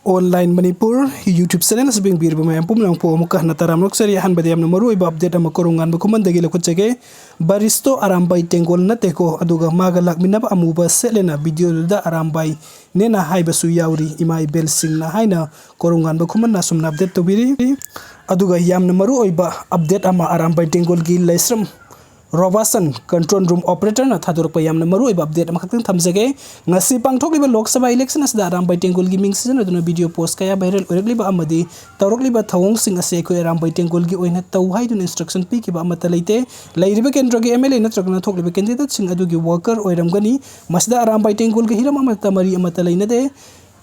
Online Manipur YouTube channel sabing bir bama pum lang po muka na taram lok sari han badiyam na maru iba update ama Korounganba Khuman dagi lakut chege baristo Arambai Tengol na teko aduga magalak minaba amuba selena video da Arambai nena hai basu yauri imai bel sing na hai na Korounganba Khuman na sumna update to biri aduga yam na maru iba update ama Arambai Tengol gi laisram Robasan control room operator na thador pa yamna maru iba update makatang thamjage ngasi pangthokliba Lok Sabha election as da Arambai Tengol gi ming season aduna video post kaya viral orekliba amadi tawrokliba thawong sing ase ko Arambai Tengol gi oina taw haidun instruction pi ki ba amata leite lairiba kendra gi MLA na tragna thokliba candidate sing adu gi worker oiramgani masda Arambai Tengol gi hiram amata mari amata leina de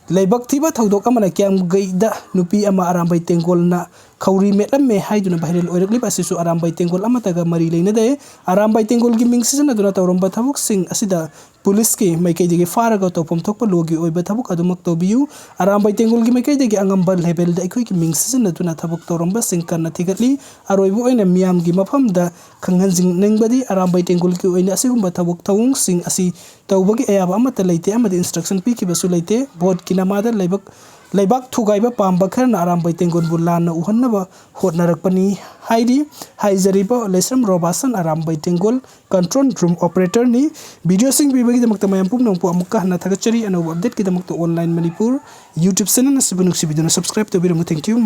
laibak thiba thodok amana kyam gaida nupi ama Arambai Tengol na khawri metam me haiduna viral oirakli asisu Arambai Tengol amata ga mari leina de Arambai Tengol gi ming season aduna tawromba thabuk sing asida police ki maikei degi faraga topom thokpa logi oiba thabuk adumak tobiu Arambai Tengol gi maikei degi angamba level da ikoi ki ming season aduna thabuk tawromba sing kanna thigatli aroibu oina miam gi mafam da khanganjing nengbadi Arambai Tengol ki oina asigumba thabuk thawung sing asi tawbagi ayaba amata leite amadi instruction pi ki basu leite board kinamada laibak thugaiba pamba kharna Arambai Tengol bulana uhannaba hotnarakpani haidi haijariba lesram Robasan Arambai Tengol control room operator ni video sing bibagi damakta mayam pum nangpu amukka na thagachari ano update ki damakta online Manipur YouTube channel na sibunuk sibiduna subscribe to biru thank you